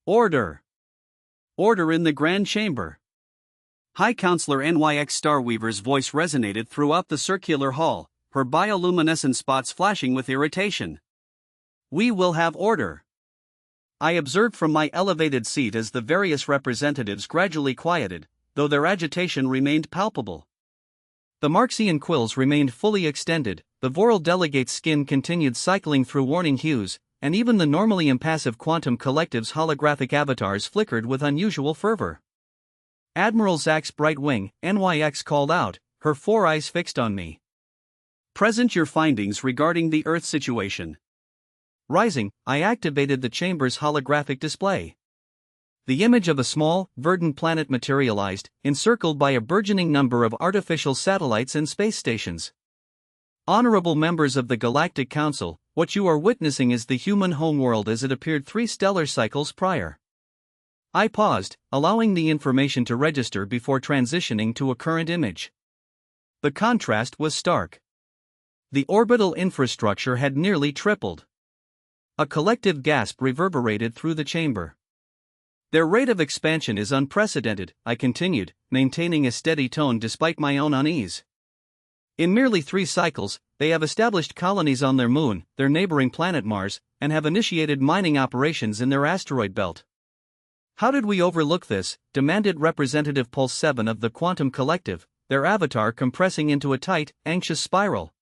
Order! Order in the Grand Chamber! High Counselor NYX Starweaver's voice resonated throughout the circular hall, her bioluminescent spots flashing with irritation. We will have order. I observed from my elevated seat as the various representatives gradually quieted, though their agitation remained palpable. The Marxian quills remained fully extended, the Voral delegate's skin continued cycling through warning hues, and even the normally impassive Quantum Collective's holographic avatars flickered with unusual fervor. Admiral Zach's bright wing, NYX called out, her 4 eyes fixed on me. Present your findings regarding the Earth situation. Rising, I activated the chamber's holographic display. The image of a small, verdant planet materialized, encircled by a burgeoning number of artificial satellites and space stations. Honorable members of the Galactic Council, what you are witnessing is the human homeworld as it appeared 3 stellar cycles prior. I paused, allowing the information to register before transitioning to a current image. The contrast was stark. The orbital infrastructure had nearly tripled. A collective gasp reverberated through the chamber. Their rate of expansion is unprecedented, I continued, maintaining a steady tone despite my own unease. In merely 3 cycles, they have established colonies on their moon, their neighboring planet Mars, and have initiated mining operations in their asteroid belt. How did we overlook this? Demanded Representative Pulse 7 of the Quantum Collective, their avatar compressing into a tight, anxious spiral.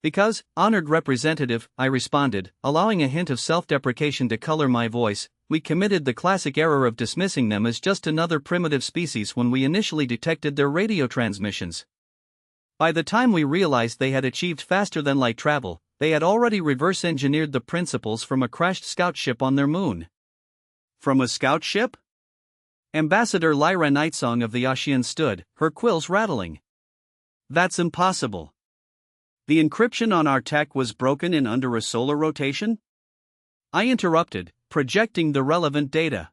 Because, honored representative, I responded, allowing a hint of self-deprecation to color my voice, we committed the classic error of dismissing them as just another primitive species when we initially detected their radio transmissions. By the time we realized they had achieved faster-than-light travel, they had already reverse-engineered the principles from a crashed scout ship on their moon. From a scout ship? Ambassador Lyra Nightsong of the Ashian stood, her quills rattling. That's impossible. The encryption on our tech was broken in under a solar rotation? I interrupted, projecting the relevant data.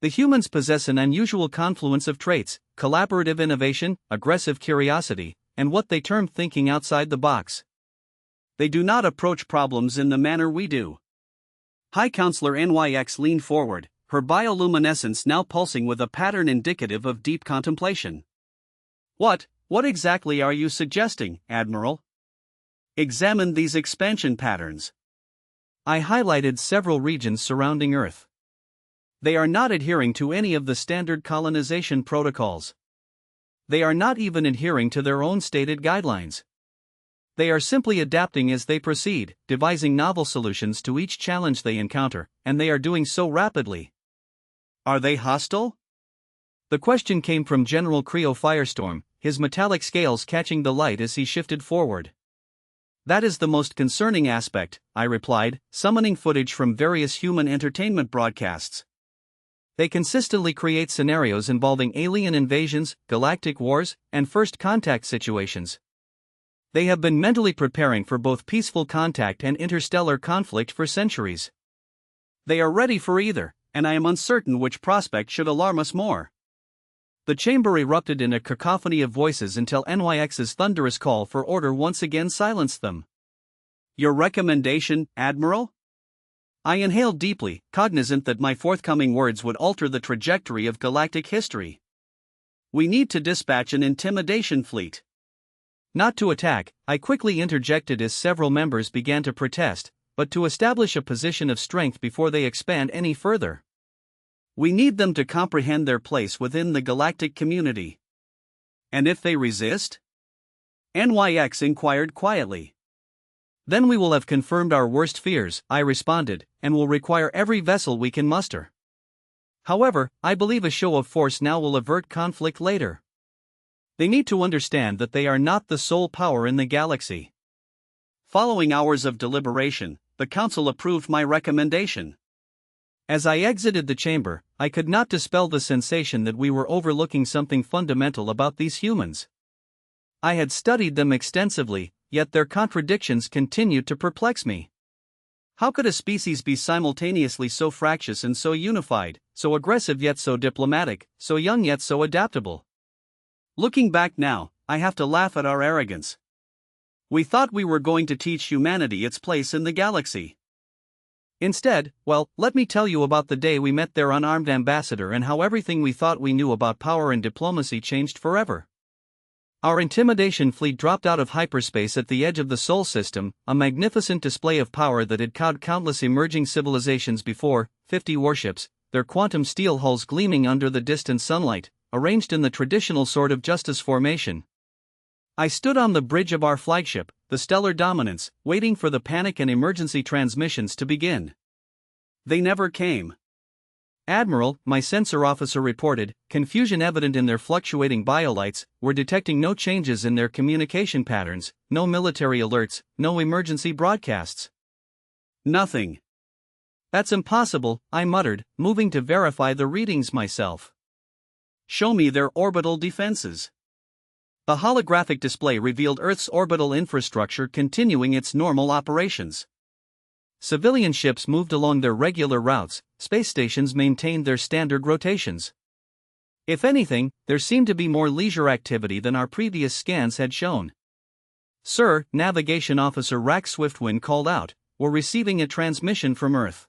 The humans possess an unusual confluence of traits: collaborative innovation, aggressive curiosity, and what they term thinking outside the box. They do not approach problems in the manner we do. High Counselor NYX leaned forward, her bioluminescence now pulsing with a pattern indicative of deep contemplation. What exactly are you suggesting, Admiral? Examine these expansion patterns. I highlighted several regions surrounding Earth. They are not adhering to any of the standard colonization protocols. They are not even adhering to their own stated guidelines. They are simply adapting as they proceed, devising novel solutions to each challenge they encounter, and they are doing so rapidly. Are they hostile? The question came from General Creo Firestorm, his metallic scales catching the light as he shifted forward. That is the most concerning aspect, I replied, summoning footage from various human entertainment broadcasts. They consistently create scenarios involving alien invasions, galactic wars, and first contact situations. They have been mentally preparing for both peaceful contact and interstellar conflict for centuries. They are ready for either, and I am uncertain which prospect should alarm us more. The chamber erupted in a cacophony of voices until NYX's thunderous call for order once again silenced them. Your recommendation, Admiral? I inhaled deeply, cognizant that my forthcoming words would alter the trajectory of galactic history. We need to dispatch an intimidation fleet. Not to attack, I quickly interjected as several members began to protest, but to establish a position of strength before they expand any further. We need them to comprehend their place within the galactic community. And if they resist? NYX inquired quietly. Then we will have confirmed our worst fears, I responded, and will require every vessel we can muster. However, I believe a show of force now will avert conflict later. They need to understand that they are not the sole power in the galaxy. Following hours of deliberation, the Council approved my recommendation. As I exited the chamber, I could not dispel the sensation that we were overlooking something fundamental about these humans. I had studied them extensively, yet their contradictions continued to perplex me. How could a species be simultaneously so fractious and so unified, so aggressive yet so diplomatic, so young yet so adaptable? Looking back now, I have to laugh at our arrogance. We thought we were going to teach humanity its place in the galaxy. Instead, well, let me tell you about the day we met their unarmed ambassador and how everything we thought we knew about power and diplomacy changed forever. Our intimidation fleet dropped out of hyperspace at the edge of the Sol system, a magnificent display of power that had cowed countless emerging civilizations before. 50 warships, their quantum steel hulls gleaming under the distant sunlight, arranged in the traditional Sword of Justice formation. I stood on the bridge of our flagship, the Stellar Dominance, waiting for the panic and emergency transmissions to begin. They never came. Admiral, my sensor officer reported, confusion evident in their fluctuating biolights, were detecting no changes in their communication patterns, no military alerts, no emergency broadcasts. Nothing. That's impossible, I muttered, moving to verify the readings myself. Show me their orbital defenses. The holographic display revealed Earth's orbital infrastructure continuing its normal operations. Civilian ships moved along their regular routes, space stations maintained their standard rotations. If anything, there seemed to be more leisure activity than our previous scans had shown. Sir, Navigation Officer Rack Swiftwind called out, we're receiving a transmission from Earth.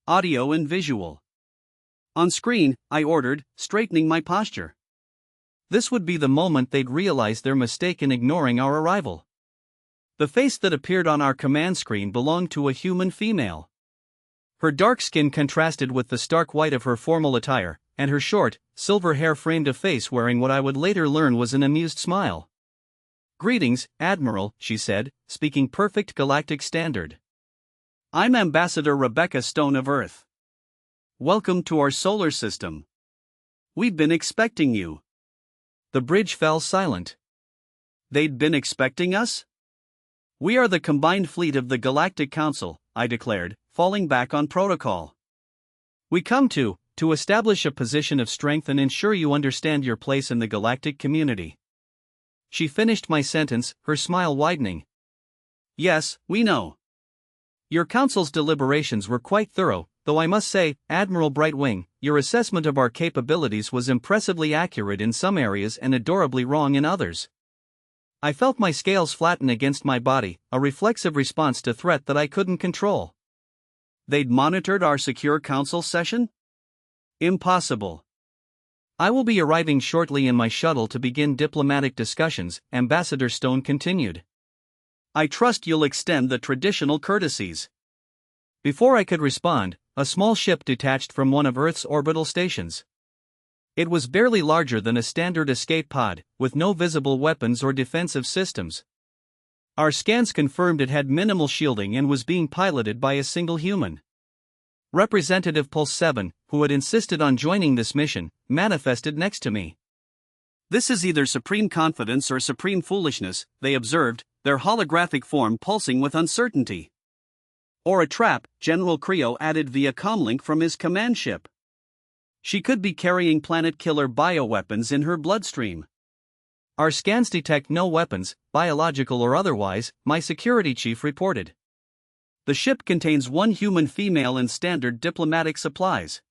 Audio and visual. On screen, I ordered, straightening my posture. This would be the moment they'd realize their mistake in ignoring our arrival. The face that appeared on our command screen belonged to a human female. Her dark skin contrasted with the stark white of her formal attire, and her short, silver hair framed a face wearing what I would later learn was an amused smile. Greetings, Admiral, she said, speaking perfect galactic standard. I'm Ambassador Rebecca Stone of Earth. Welcome to our solar system. We've been expecting you. The bridge fell silent. They'd been expecting us? We are the combined fleet of the Galactic Council, I declared, falling back on protocol. We come to establish a position of strength and ensure you understand your place in the galactic community. She finished my sentence, her smile widening. Yes, we know. Your council's deliberations were quite thorough, though I must say, Admiral Brightwing, your assessment of our capabilities was impressively accurate in some areas and adorably wrong in others. I felt my scales flatten against my body, a reflexive response to threat that I couldn't control. They'd monitored our secure council session? Impossible. I will be arriving shortly in my shuttle to begin diplomatic discussions, Ambassador Stone continued. I trust you'll extend the traditional courtesies. Before I could respond, a small ship detached from one of Earth's orbital stations. It was barely larger than a standard escape pod, with no visible weapons or defensive systems. Our scans confirmed it had minimal shielding and was being piloted by a single human. Representative Pulse 7, who had insisted on joining this mission, manifested next to me. This is either supreme confidence or supreme foolishness, they observed, their holographic form pulsing with uncertainty. Or a trap, General Creo added via comlink from his command ship. She could be carrying planet-killer bioweapons in her bloodstream. Our scans detect no weapons, biological or otherwise, my security chief reported. The ship contains one human female and standard diplomatic supplies.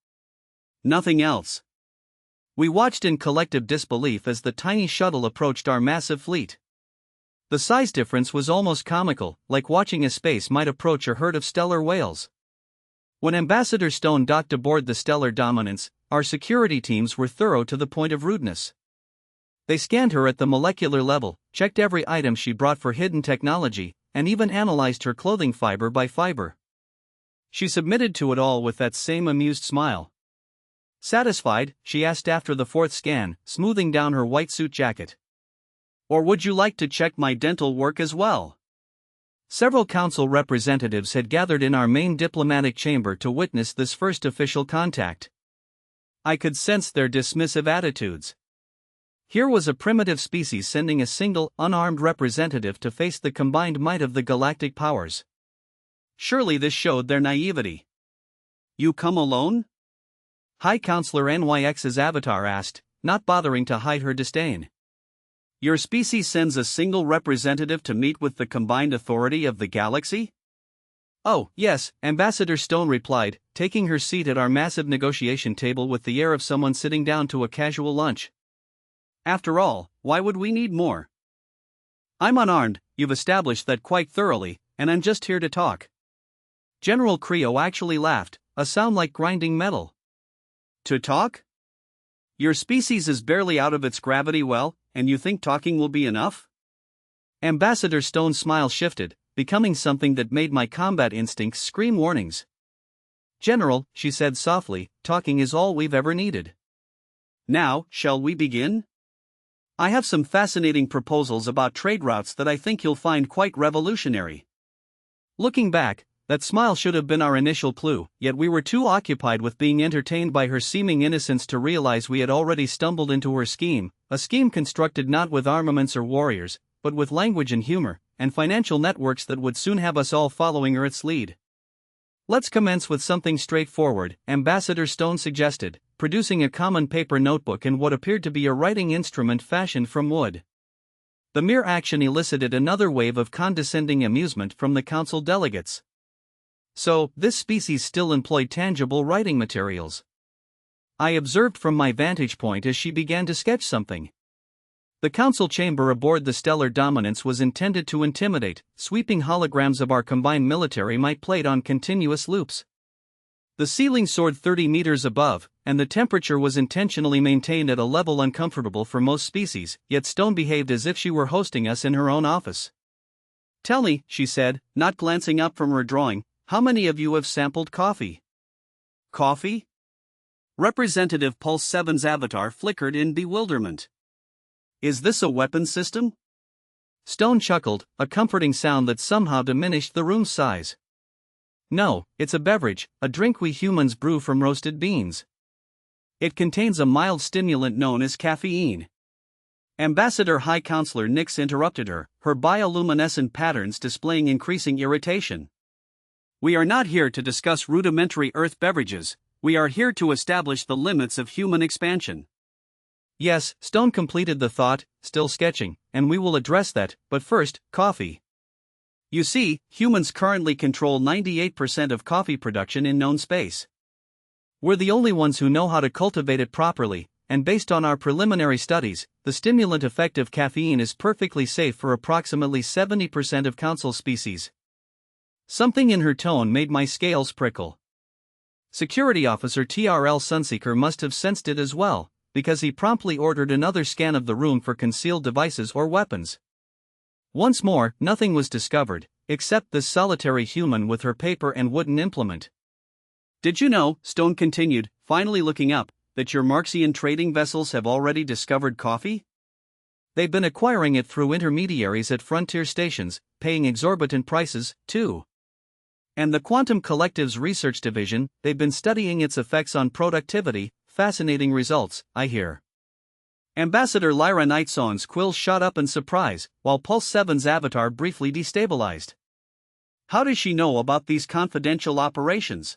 Nothing else. We watched in collective disbelief as the tiny shuttle approached our massive fleet. The size difference was almost comical, like watching a space might approach a herd of stellar whales. When Ambassador Stone docked aboard the Stellar Dominance, our security teams were thorough to the point of rudeness. They scanned her at the molecular level, checked every item she brought for hidden technology, and even analyzed her clothing fiber by fiber. She submitted to it all with that same amused smile. Satisfied, she asked after the fourth scan, smoothing down her white suit jacket. Or would you like to check my dental work as well? Several council representatives had gathered in our main diplomatic chamber to witness this first official contact. I could sense their dismissive attitudes. Here was a primitive species sending a single, unarmed representative to face the combined might of the galactic powers. Surely this showed their naivety. You come alone? High Counselor NYX's avatar asked, not bothering to hide her disdain. Your species sends a single representative to meet with the combined authority of the galaxy? Oh, yes, Ambassador Stone replied, taking her seat at our massive negotiation table with the air of someone sitting down to a casual lunch. After all, why would we need more? I'm unarmed, you've established that quite thoroughly, and I'm just here to talk. General Creo actually laughed, a sound like grinding metal. To talk? Your species is barely out of its gravity well, and you think talking will be enough? Ambassador Stone's smile shifted, becoming something that made my combat instincts scream warnings. General, she said softly, talking is all we've ever needed. Now, shall we begin? I have some fascinating proposals about trade routes that I think you'll find quite revolutionary. Looking back, that smile should have been our initial clue, yet we were too occupied with being entertained by her seeming innocence to realize we had already stumbled into her scheme, a scheme constructed not with armaments or warriors, but with language and humor, and financial networks that would soon have us all following her its lead. Let's commence with something straightforward, Ambassador Stone suggested, producing a common paper notebook and what appeared to be a writing instrument fashioned from wood. The mere action elicited another wave of condescending amusement from the council delegates. So, this species still employed tangible writing materials. I observed from my vantage point as she began to sketch something. The council chamber aboard the Stellar Dominance was intended to intimidate, sweeping holograms of our combined military might played on continuous loops. The ceiling soared 30 meters above, and the temperature was intentionally maintained at a level uncomfortable for most species, yet Stone behaved as if she were hosting us in her own office. Tell me, she said, not glancing up from her drawing, how many of you have sampled coffee? Coffee? Representative Pulse 7's avatar flickered in bewilderment. Is this a weapon system? Stone chuckled, a comforting sound that somehow diminished the room's size. No, it's a beverage, a drink we humans brew from roasted beans. It contains a mild stimulant known as caffeine. Ambassador High Counselor Nix interrupted her, her bioluminescent patterns displaying increasing irritation. We are not here to discuss rudimentary earth beverages, we are here to establish the limits of human expansion. Yes, Stone completed the thought, still sketching, and we will address that, but first, coffee. You see, humans currently control 98% of coffee production in known space. We're the only ones who know how to cultivate it properly, and based on our preliminary studies, the stimulant effect of caffeine is perfectly safe for approximately 70% of council species. Something in her tone made my scales prickle. Security Officer TRL Sunseeker must have sensed it as well, because he promptly ordered another scan of the room for concealed devices or weapons. Once more, nothing was discovered, except this solitary human with her paper and wooden implement. Did you know, Stone continued, finally looking up, that your Marxian trading vessels have already discovered coffee? They've been acquiring it through intermediaries at frontier stations, paying exorbitant prices, too. And the Quantum Collective's research division, they've been studying its effects on productivity, fascinating results, I hear. Ambassador Lyra Nightsong's quill shot up in surprise, while Pulse 7's avatar briefly destabilized. How does she know about these confidential operations?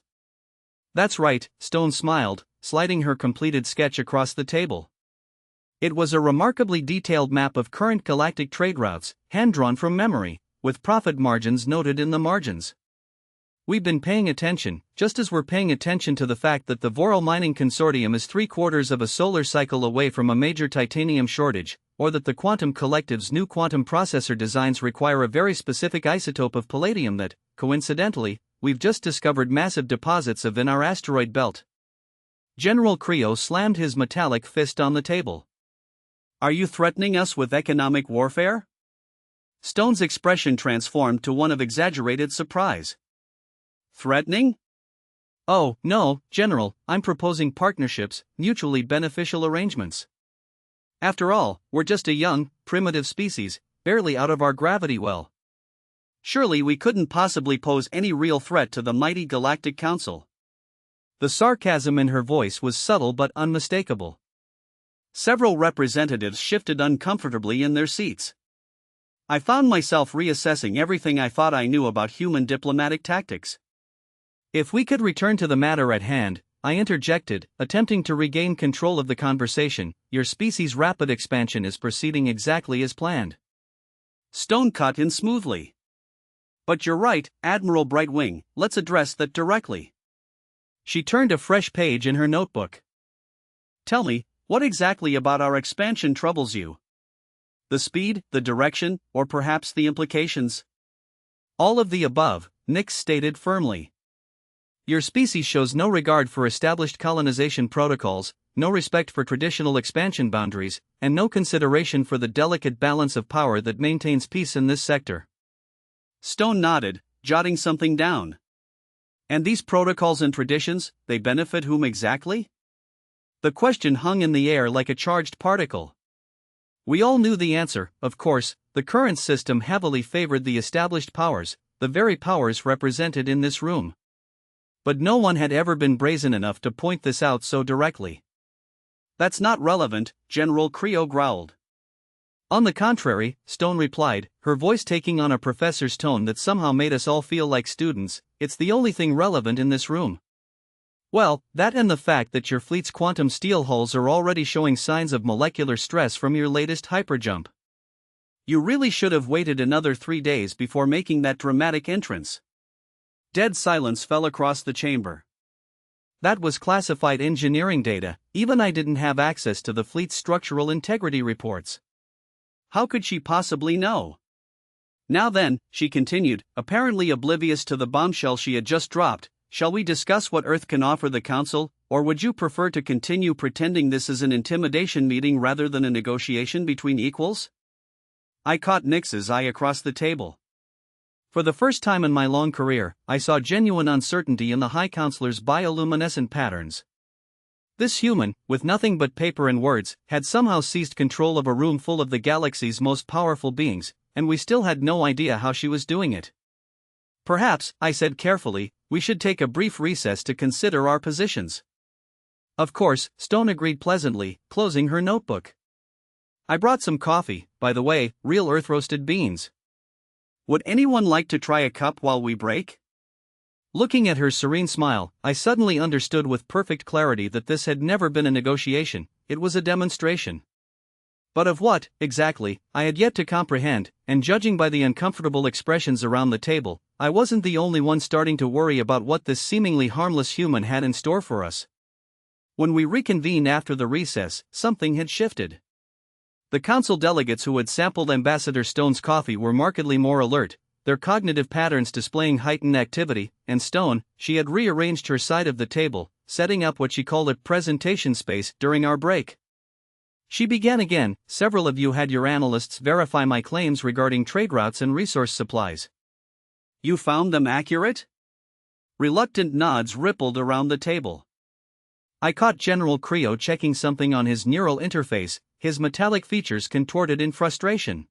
That's right, Stone smiled, sliding her completed sketch across the table. It was a remarkably detailed map of current galactic trade routes, hand-drawn from memory, with profit margins noted in the margins. We've been paying attention, just as we're paying attention to the fact that the Voral Mining Consortium is 3/4 of a solar cycle away from a major titanium shortage, or that the Quantum Collective's new quantum processor designs require a very specific isotope of palladium that, coincidentally, we've just discovered massive deposits of in our asteroid belt. General Creo slammed his metallic fist on the table. Are you threatening us with economic warfare? Stone's expression transformed to one of exaggerated surprise. Threatening? Oh, no, General, I'm proposing partnerships, mutually beneficial arrangements. After all, we're just a young, primitive species, barely out of our gravity well. Surely we couldn't possibly pose any real threat to the mighty Galactic Council. The sarcasm in her voice was subtle but unmistakable. Several representatives shifted uncomfortably in their seats. I found myself reassessing everything I thought I knew about human diplomatic tactics. If we could return to the matter at hand, I interjected, attempting to regain control of the conversation, your species' rapid expansion is proceeding exactly as planned. Stone cut in smoothly. But you're right, Admiral Brightwing, let's address that directly. She turned a fresh page in her notebook. Tell me, what exactly about our expansion troubles you? The speed, the direction, or perhaps the implications? All of the above, Nix stated firmly. Your species shows no regard for established colonization protocols, no respect for traditional expansion boundaries, and no consideration for the delicate balance of power that maintains peace in this sector." Stone nodded, jotting something down. "And these protocols and traditions, they benefit whom exactly?" The question hung in the air like a charged particle. We all knew the answer. Of course, the current system heavily favored the established powers, the very powers represented in this room. But no one had ever been brazen enough to point this out so directly. "That's not relevant," General Creo growled. "On the contrary," Stone replied, her voice taking on a professor's tone that somehow made us all feel like students, "it's the only thing relevant in this room. Well, that and the fact that your fleet's quantum steel hulls are already showing signs of molecular stress from your latest hyperjump. You really should have waited another 3 days before making that dramatic entrance." Dead silence fell across the chamber. That was classified engineering data. Even I didn't have access to the fleet's structural integrity reports. How could she possibly know? "Now then," she continued, apparently oblivious to the bombshell she had just dropped, "shall we discuss what Earth can offer the Council, or would you prefer to continue pretending this is an intimidation meeting rather than a negotiation between equals?" I caught Nix's eye across the table. For the first time in my long career, I saw genuine uncertainty in the High Counselor's bioluminescent patterns. This human, with nothing but paper and words, had somehow seized control of a room full of the galaxy's most powerful beings, and we still had no idea how she was doing it. "Perhaps," I said carefully, "we should take a brief recess to consider our positions." Of course, Stone agreed pleasantly, closing her notebook. "I brought some coffee, by the way, real earth-roasted beans. Would anyone like to try a cup while we break?" Looking at her serene smile, I suddenly understood with perfect clarity that this had never been a negotiation, it was a demonstration. But of what, exactly, I had yet to comprehend, and judging by the uncomfortable expressions around the table, I wasn't the only one starting to worry about what this seemingly harmless human had in store for us. When we reconvened after the recess, something had shifted. The council delegates who had sampled Ambassador Stone's coffee were markedly more alert, their cognitive patterns displaying heightened activity, and Stone, she had rearranged her side of the table, setting up what she called a presentation space during our break. She began again, "Several of you had your analysts verify my claims regarding trade routes and resource supplies. You found them accurate?" Reluctant nods rippled around the table. I caught General Creo checking something on his neural interface, his metallic features contorted in frustration.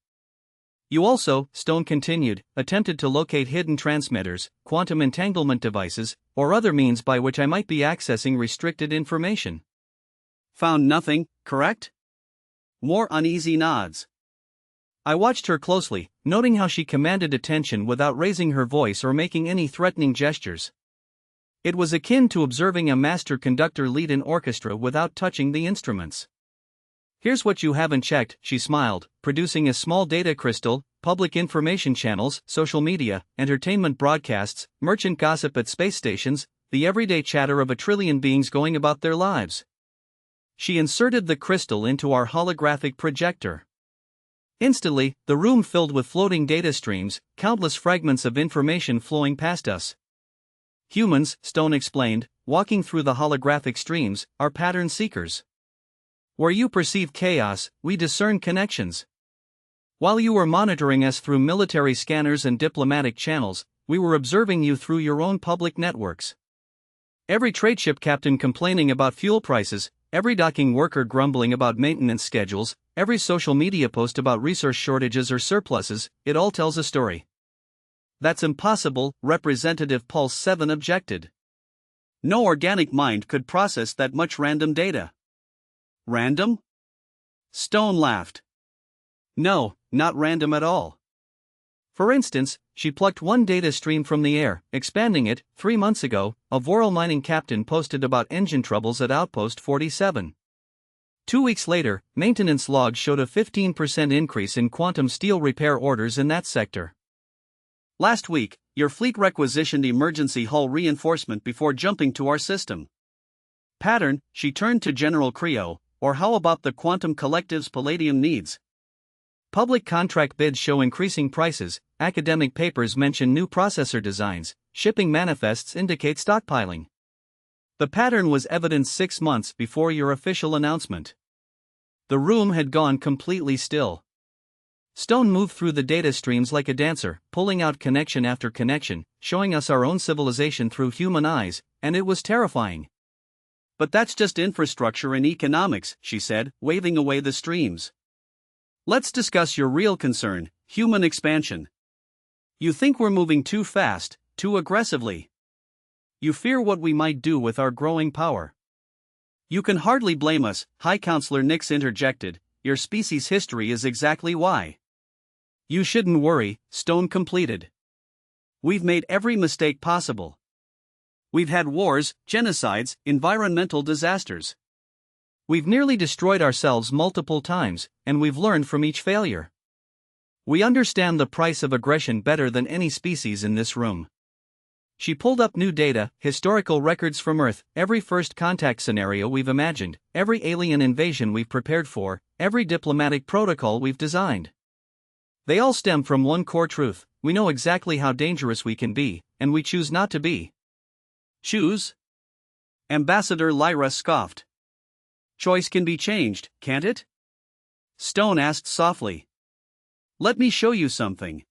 "You also," Stone continued, "attempted to locate hidden transmitters, quantum entanglement devices, or other means by which I might be accessing restricted information." "Found nothing, correct?" More uneasy nods. I watched her closely, noting how she commanded attention without raising her voice or making any threatening gestures. It was akin to observing a master conductor lead an orchestra without touching the instruments. "Here's what you haven't checked," she smiled, producing a small data crystal: public information channels, social media, entertainment broadcasts, merchant gossip at space stations, the everyday chatter of a trillion beings going about their lives. She inserted the crystal into our holographic projector. Instantly, the room filled with floating data streams, countless fragments of information flowing past us. "Humans," Stone explained, "walking through the holographic streams, are pattern seekers. Where you perceive chaos, we discern connections. While you were monitoring us through military scanners and diplomatic channels, we were observing you through your own public networks. Every tradeship captain complaining about fuel prices, every docking worker grumbling about maintenance schedules, every social media post about resource shortages or surpluses, it all tells a story." "That's impossible," Representative Pulse 7 objected. "No organic mind could process that much random data." "Random?" Stone laughed. "No, not random at all. For instance, she plucked one data stream from the air, expanding it. 3 months ago, a Voral mining captain posted about engine troubles at Outpost 47. 2 weeks later, maintenance logs showed a 15% increase in quantum steel repair orders in that sector. Last week, your fleet requisitioned emergency hull reinforcement before jumping to our system. Pattern," she turned to General Creo, "or how about the quantum collective's palladium needs? Public contract bids show increasing prices, academic papers mention new processor designs, shipping manifests indicate stockpiling. The pattern was evident 6 months before your official announcement. The room had gone completely still. Stone moved through the data streams like a dancer, pulling out connection after connection, showing us our own civilization through human eyes, and it was terrifying. But that's just infrastructure and economics, she said, waving away the streams. Let's discuss your real concern, human expansion. You think we're moving too fast, too aggressively. You fear what we might do with our growing power. You can hardly blame us, High Counselor Nix interjected. Your species' history is exactly why. You shouldn't worry, Stone completed. We've made every mistake possible. We've had wars, genocides, environmental disasters. We've nearly destroyed ourselves multiple times, and we've learned from each failure. We understand the price of aggression better than any species in this room. She pulled up new data, historical records from Earth, every first contact scenario we've imagined, every alien invasion we've prepared for, every diplomatic protocol we've designed. They all stem from one core truth: we know exactly how dangerous we can be, and we choose not to be. Choose? Ambassador Lyra scoffed. Choice can be changed, can't it? Stone asked softly. Let me show you something.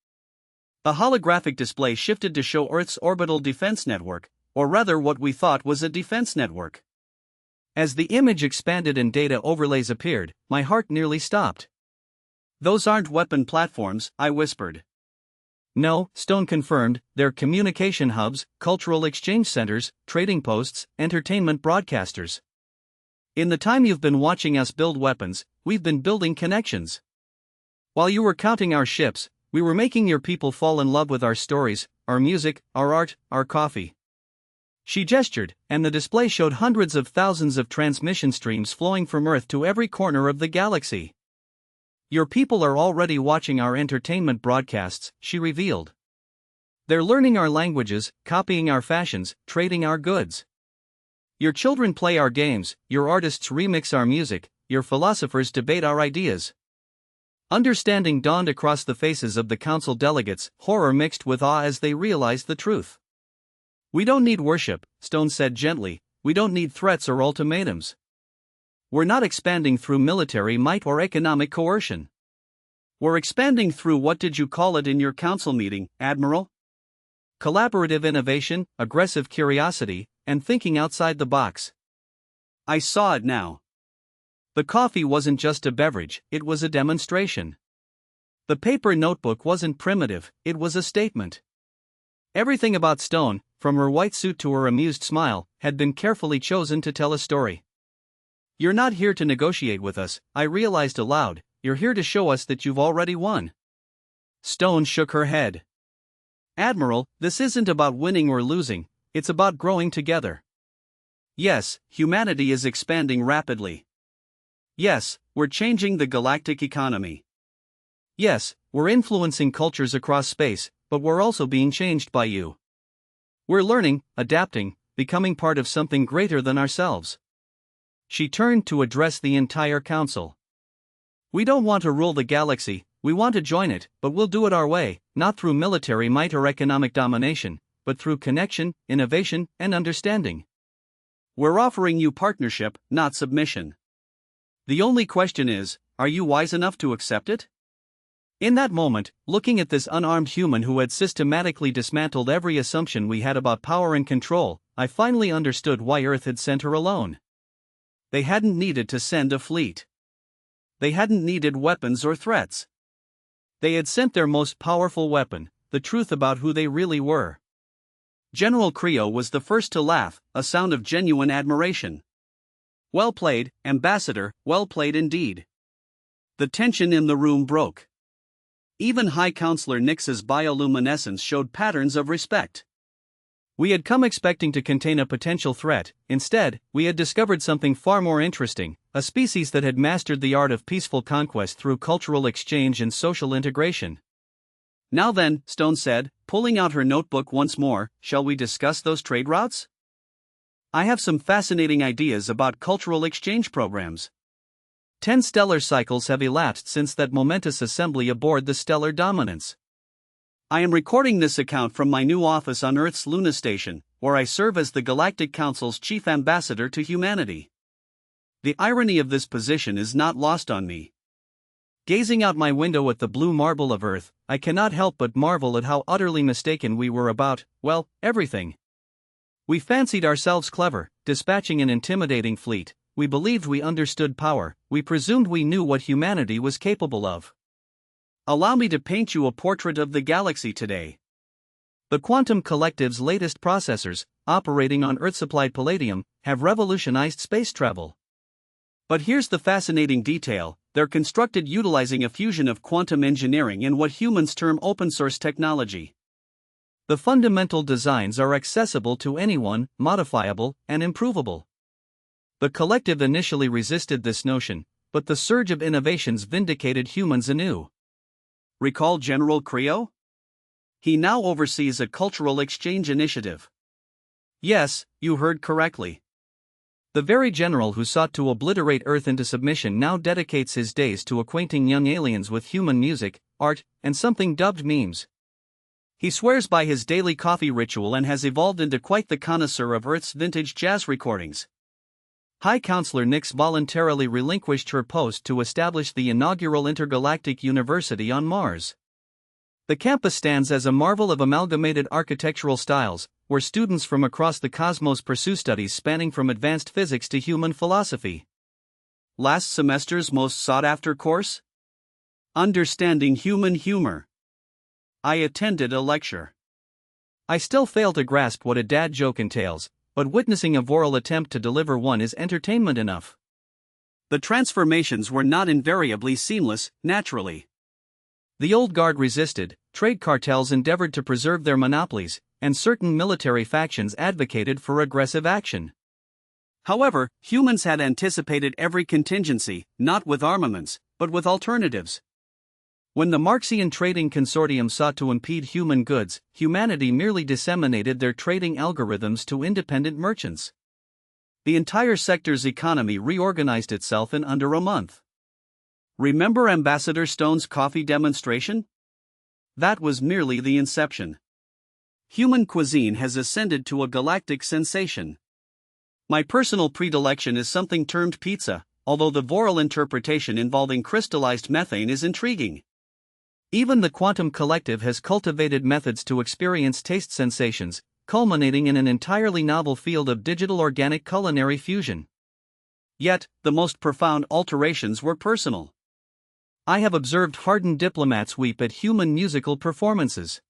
A holographic display shifted to show Earth's orbital defense network, or rather what we thought was a defense network. As the image expanded and data overlays appeared, my heart nearly stopped. Those aren't weapon platforms, I whispered. No, Stone confirmed, they're communication hubs, cultural exchange centers, trading posts, entertainment broadcasters. In the time you've been watching us build weapons, we've been building connections. While you were counting our ships, we were making your people fall in love with our stories, our music, our art, our coffee. She gestured, and the display showed hundreds of thousands of transmission streams flowing from Earth to every corner of the galaxy. Your people are already watching our entertainment broadcasts, she revealed. They're learning our languages, copying our fashions, trading our goods. Your children play our games, your artists remix our music, your philosophers debate our ideas. Understanding dawned across the faces of the council delegates, horror mixed with awe as they realized the truth. We don't need worship, Stone said gently, we don't need threats or ultimatums. We're not expanding through military might or economic coercion. We're expanding through what did you call it in your council meeting, Admiral? Collaborative innovation, aggressive curiosity, and thinking outside the box. I saw it now. The coffee wasn't just a beverage, it was a demonstration. The paper notebook wasn't primitive, it was a statement. Everything about Stone, from her white suit to her amused smile, had been carefully chosen to tell a story. You're not here to negotiate with us, I realized aloud, you're here to show us that you've already won. Stone shook her head. Admiral, this isn't about winning or losing, it's about growing together. Yes, humanity is expanding rapidly. Yes, we're changing the galactic economy. Yes, we're influencing cultures across space, but we're also being changed by you. We're learning, adapting, becoming part of something greater than ourselves. She turned to address the entire council. We don't want to rule the galaxy, we want to join it, but we'll do it our way, not through military might or economic domination, but through connection, innovation, and understanding. We're offering you partnership, not submission. The only question is, are you wise enough to accept it? In that moment, looking at this unarmed human who had systematically dismantled every assumption we had about power and control, I finally understood why Earth had sent her alone. They hadn't needed to send a fleet. They hadn't needed weapons or threats. They had sent their most powerful weapon, the truth about who they really were. General Creo was the first to laugh, a sound of genuine admiration. Well played, Ambassador, well played indeed. The tension in the room broke. Even High Counselor Nix's bioluminescence showed patterns of respect. We had come expecting to contain a potential threat, instead, we had discovered something far more interesting, a species that had mastered the art of peaceful conquest through cultural exchange and social integration. Now then, Stone said, pulling out her notebook once more, shall we discuss those trade routes? I have some fascinating ideas about cultural exchange programs. 10 stellar cycles have elapsed since that momentous assembly aboard the Stellar Dominance. I am recording this account from my new office on Earth's Luna Station, where I serve as the Galactic Council's chief ambassador to humanity. The irony of this position is not lost on me. Gazing out my window at the blue marble of Earth, I cannot help but marvel at how utterly mistaken we were about, well, everything. We fancied ourselves clever, dispatching an intimidating fleet. We believed we understood power. We presumed we knew what humanity was capable of. Allow me to paint you a portrait of the galaxy today. The Quantum Collective's latest processors, operating on Earth-supplied palladium, have revolutionized space travel. But here's the fascinating detail: they're constructed utilizing a fusion of quantum engineering and what humans term open-source technology. The fundamental designs are accessible to anyone, modifiable, and improvable. The collective initially resisted this notion, but the surge of innovations vindicated humans anew. Recall General Creo? He now oversees a cultural exchange initiative. Yes, you heard correctly. The very general who sought to obliterate Earth into submission now dedicates his days to acquainting young aliens with human music, art, and something dubbed memes. He swears by his daily coffee ritual and has evolved into quite the connoisseur of Earth's vintage jazz recordings. High Counselor Nix voluntarily relinquished her post to establish the inaugural intergalactic university on Mars. The campus stands as a marvel of amalgamated architectural styles, where students from across the cosmos pursue studies spanning from advanced physics to human philosophy. Last semester's most sought-after course? Understanding Human Humor. I attended a lecture. I still fail to grasp what a dad joke entails, but witnessing a Voral attempt to deliver one is entertainment enough. The transformations were not invariably seamless, naturally. The old guard resisted, trade cartels endeavored to preserve their monopolies, and certain military factions advocated for aggressive action. However, humans had anticipated every contingency, not with armaments, but with alternatives. When the Marxian Trading Consortium sought to impede human goods, humanity merely disseminated their trading algorithms to independent merchants. The entire sector's economy reorganized itself in under a month. Remember Ambassador Stone's coffee demonstration? That was merely the inception. Human cuisine has ascended to a galactic sensation. My personal predilection is something termed pizza, although the Voral interpretation involving crystallized methane is intriguing. Even the Quantum Collective has cultivated methods to experience taste sensations, culminating in an entirely novel field of digital organic culinary fusion. Yet, the most profound alterations were personal. I have observed hardened diplomats weep at human musical performances.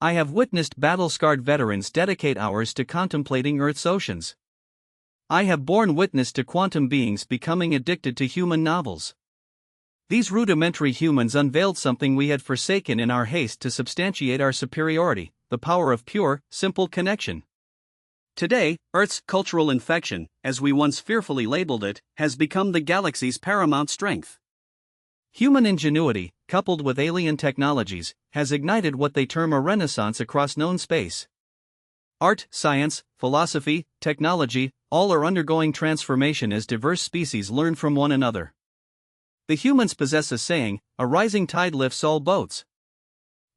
I have witnessed battle-scarred veterans dedicate hours to contemplating Earth's oceans. I have borne witness to quantum beings becoming addicted to human novels. These rudimentary humans unveiled something we had forsaken in our haste to substantiate our superiority: the power of pure, simple connection. Today, Earth's cultural infection, as we once fearfully labeled it, has become the galaxy's paramount strength. Human ingenuity, coupled with alien technologies, has ignited what they term a renaissance across known space. Art, science, philosophy, technology, all are undergoing transformation as diverse species learn from one another. The humans possess a saying: a rising tide lifts all boats.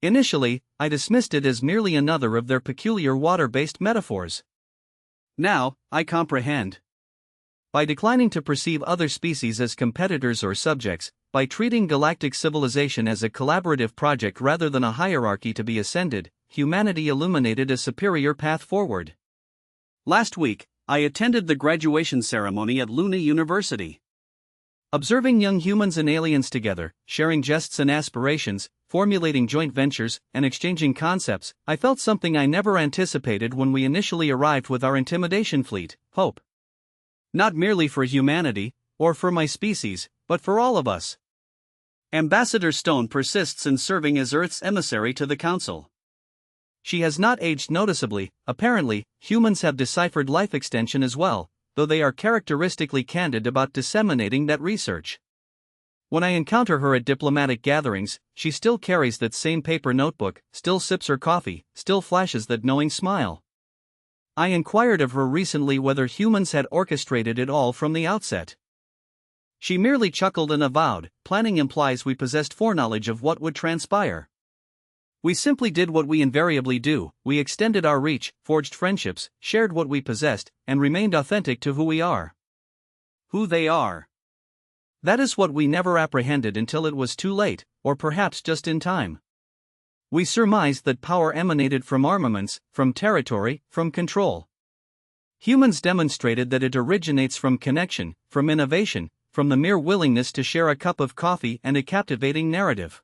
Initially, I dismissed it as merely another of their peculiar water-based metaphors. Now, I comprehend. By declining to perceive other species as competitors or subjects, by treating galactic civilization as a collaborative project rather than a hierarchy to be ascended, humanity illuminated a superior path forward. Last week, I attended the graduation ceremony at Luna University. Observing young humans and aliens together, sharing jests and aspirations, formulating joint ventures, and exchanging concepts, I felt something I never anticipated when we initially arrived with our intimidation fleet: hope. Not merely for humanity, or for my species, but for all of us. Ambassador Stone persists in serving as Earth's emissary to the Council. She has not aged noticeably. Apparently, humans have deciphered life extension as well, though they are characteristically candid about disseminating that research. When I encounter her at diplomatic gatherings, she still carries that same paper notebook, still sips her coffee, still flashes that knowing smile. I inquired of her recently whether humans had orchestrated it all from the outset. She merely chuckled and avowed, planning implies we possessed foreknowledge of what would transpire. We simply did what we invariably do, we extended our reach, forged friendships, shared what we possessed, and remained authentic to who we are. Who they are. That is what we never apprehended until it was too late, or perhaps just in time. We surmised that power emanated from armaments, from territory, from control. Humans demonstrated that it originates from connection, from innovation, from the mere willingness to share a cup of coffee and a captivating narrative.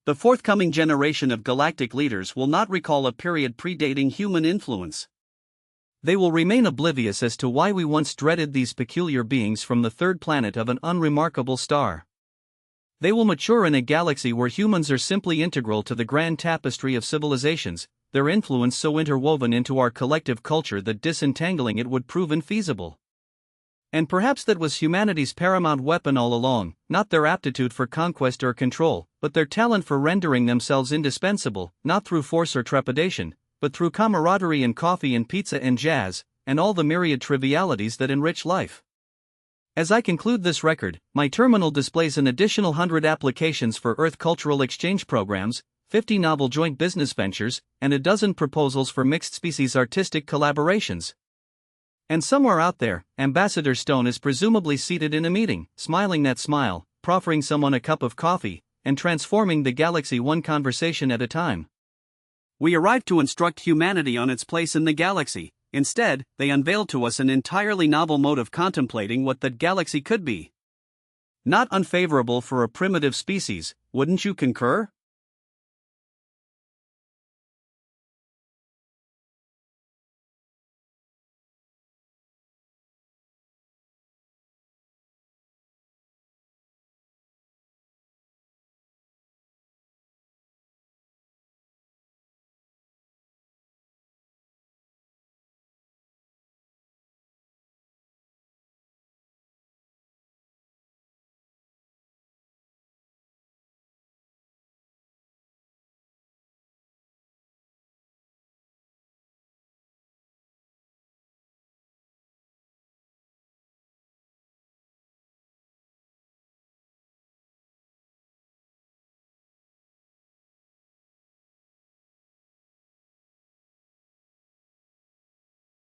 The forthcoming generation of galactic leaders will not recall a period predating human influence. They will remain oblivious as to why we once dreaded these peculiar beings from the third planet of an unremarkable star. They will mature in a galaxy where humans are simply integral to the grand tapestry of civilizations, their influence so interwoven into our collective culture that disentangling it would prove infeasible. And perhaps that was humanity's paramount weapon all along, not their aptitude for conquest or control, but their talent for rendering themselves indispensable, not through force or trepidation, but through camaraderie and coffee and pizza and jazz, and all the myriad trivialities that enrich life. As I conclude this record, my terminal displays an additional 100 applications for Earth cultural exchange programs, 50 novel joint business ventures, and a dozen proposals for mixed-species artistic collaborations. And somewhere out there, Ambassador Stone is presumably seated in a meeting, smiling that smile, proffering someone a cup of coffee, and transforming the galaxy one conversation at a time. We arrived to instruct humanity on its place in the galaxy. Instead, they unveiled to us an entirely novel mode of contemplating what that galaxy could be. Not unfavorable for a primitive species, wouldn't you concur?